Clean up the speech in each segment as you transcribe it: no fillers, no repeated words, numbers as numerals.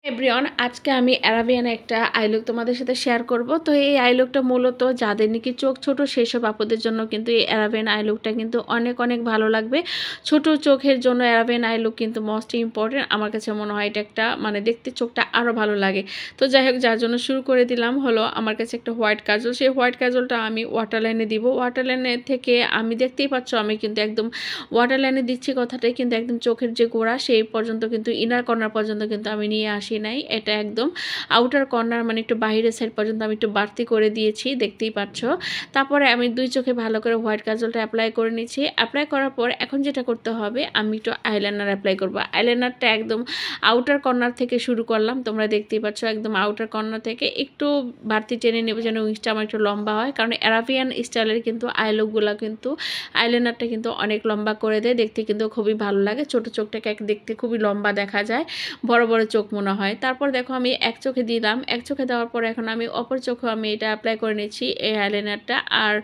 Everyone, আজকে আমি Arabian একটা আই লুক তোমাদের সাথে শেয়ার করব। তো এই আই লুকটা মূলত যাদের নাকি চোখ ছোট সেসব আপুদের জন্য কিন্তু এই অ্যারাবিয়ান আই লুকটা কিন্তু অনেক অনেক ভালো লাগবে। ছোট চোখের জন্য অ্যারাবিয়ান আই লুক কিন্তু মোস্ট ইম্পর্টেন্ট। আমার কাছে মনে হয় এটা একটা দেখতে চোখটা আরও ভালো লাগে। তো যাই হোক, যার জন্য শুরু করে দিলাম হলো আমার কাছে একটা হোয়াইট কাজল। সেই হোয়াইট কাজলটা আমি ওয়াটার লাইনে দিব। ওয়াটার লাইনে থেকে আমি দেখতেই পাচ্ছ আমি কিন্তু একদম ওয়াটার লাইনে দিচ্ছি কথাটাই কিন্তু একদম চোখের যে গোড়া সেই পর্যন্ত কিন্তু ইনার কর্নার পর্যন্ত কিন্তু আমি নিয়ে আসি নাই। এটা একদম আউটার কর্নার একটু বাইরের সাইড পর্যন্ত আমি একটু বাড়তি করে দিয়েছি, দেখতেই পাচ্ছ। তারপরে আমি দুই চোখে ভালো করে হোয়াইট কাজলটা অ্যাপ্লাই করে নিচ্ছি। অ্যাপ্লাই করার পর এখন যেটা করতে হবে, আমি একটু আইলাইনার অ্যাপ্লাই করব। আইলাইনারটা একদম আউটার কর্নার থেকে শুরু করলাম, তোমরা দেখতেই পাচ্ছ একদম আউটার কর্নার থেকে একটু বাড়তি টেনে নেব যেন উইংসটা আমার একটু লম্বা হয়, কারণ অ্যারাবিয়ান স্টাইলের কিন্তু আইলুকগুলো কিন্তু আইলাইনারটা কিন্তু অনেক লম্বা করে দেয়, দেখতে কিন্তু খুবই ভালো লাগে। ছোট চোখটাকে দেখতে খুবই লম্বা দেখা যায়, বড় বড় চোখ মনে হয়। তারপর দেখো আমি এক চোখে দিলাম, এক চোখে দেওয়ার পর এখন আমি অপর চোখে আমি এটা অ্যাপ্লাই করে নিচ্ছি এই আইলাইনারটা। আর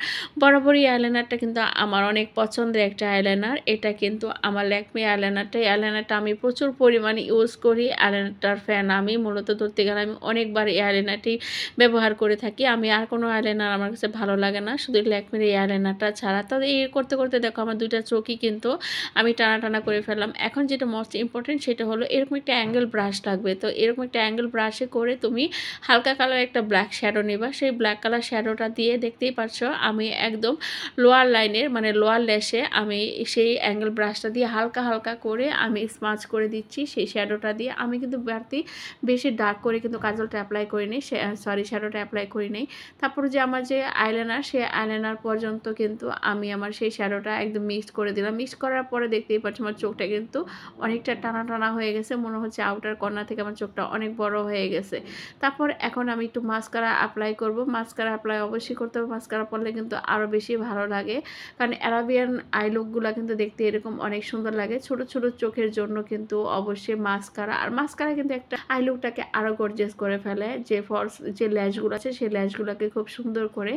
বরাবরই আইলাইনারটা কিন্তু আমার অনেক পছন্দের একটা আইলাইনার। এটা কিন্তু আমার ল্যাকমি আইলাইনারটা। এই আইলাইনারটা আমি প্রচুর পরিমাণে ইউজ করি। আইলাইনারটার ফ্যান আমি, মূলত ধরতে গেলে আমি অনেকবার এই আইলাইনারটি ব্যবহার করে থাকি। আমি আর কোনো আইলাইনার আমার কাছে ভালো লাগে না, শুধু ল্যাকমির এই আইলাইনারটা ছাড়া। তো এই করতে করতে দেখো আমার দুইটা চোখই কিন্তু আমি টানা টানা করে ফেললাম। এখন যেটা মোস্ট ইম্পর্টেন্ট সেটা হলো এরকম একটা অ্যাঙ্গেল ব্রাশ লাগবে। তো এরকম একটা অ্যাঙ্গেল ব্রাশে করে তুমি হালকা কালার একটা ব্ল্যাক শ্যাডো নেবা। সেই ব্ল্যাক কালার শ্যাডোটা দিয়ে দেখতেই পাচ্ছ আমি একদম লোয়ার লাইনের লোয়ার ল্যাশে আমি সেই অ্যাঙ্গেল ব্রাশটা দিয়ে হালকা হালকা করে আমি স্মাচ করে দিচ্ছি। সেই শ্যাডোটা দিয়ে আমি কিন্তু বাড়তি বেশি ডার্ক করে কিন্তু কাজলটা অ্যাপ্লাই করি নি, সরি শ্যাডোটা অ্যাপ্লাই করি নাই। তারপরে যে আমার যে আইলাইনার, সেই আইলাইনার পর্যন্ত কিন্তু আমি আমার সেই শ্যাডোটা একদম মিক্সড করে দিলাম। মিক্স করার পরে দেখতেই পাচ্ছ আমার চোখটা কিন্তু অনেকটা টানা টানা হয়ে গেছে, মনে হচ্ছে আউটার কর্নার থেকে আমার চোখটা অনেক বড় হয়ে গেছে। তারপর এখন আমি একটু মাস্কারা অ্যাপ্লাই করব। মাস্কারা অ্যাপ্লাই অবশ্যই করতে হবে, মাস্কারা পরলে কিন্তু আরও বেশি ভালো লাগে, কারণ অ্যারাবিয়ান আই লুকগুলো কিন্তু দেখতে এরকম অনেক সুন্দর লাগে। ছোট ছোট চোখের জন্য কিন্তু অবশ্যই মাস্কারা, আর মাস্কারা কিন্তু একটা আই লুকটাকে আরও গর্জিয়াস করে ফেলে। যে ফলস যে ল্যাশগুলো আছে সেই ল্যাশগুলোকে খুব সুন্দর করে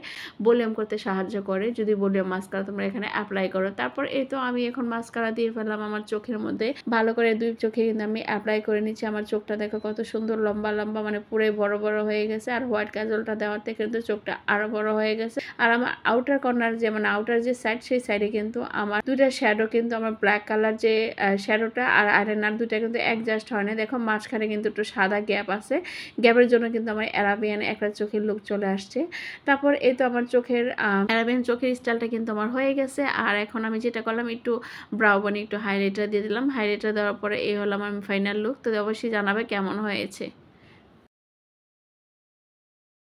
ভলিউম করতে সাহায্য করে যদি ভলিউম মাস্কারা তোমরা এখানে অ্যাপ্লাই করো। তারপর এই তো আমি এখন মাস্কারা দিয়ে ফেললাম আমার চোখের মধ্যে, ভালো করে দুই চোখে কিন্তু আমি অ্যাপ্লাই করে নিচ্ছি। আমার চোখটা দেখো কত সুন্দর লম্বা লম্বা, পুরোই বড় বড় হয়ে গেছে। আর হোয়াইট কাজলটা দেওয়ার থেকে কিন্তু চোখটা আরো বড় হয়ে গেছে। আর আমার আউটার কর্নার যে আউটার যে সাইড, সেই সাইডে কিন্তু আমার দুইটা শ্যাডো কিন্তু আমার ব্ল্যাক কালার যে শ্যাডোটা আর আইলাইনার দুইটা কিন্তু অ্যাডজাস্ট হয় না। দেখো মাঝখানে কিন্তু একটু সাদা গ্যাপ আছে, গ্যাপের জন্য কিন্তু আমার অ্যারাবিয়ান একটা চোখের লুক চলে আসছে। তারপর এই তো আমার চোখের অ্যারাবিয়ান চোখের স্টাইলটা কিন্তু আমার হয়ে গেছে। আর এখন আমি যেটা করলাম, একটু ব্রাউ বানি একটু হাইলাইটার দিয়ে দিলাম। হাইলাইটার দেওয়ার পরে এই হলাম আমি ফাইনাল লুক। তো অবশ্যই জানাবে কেমন হয়েছে।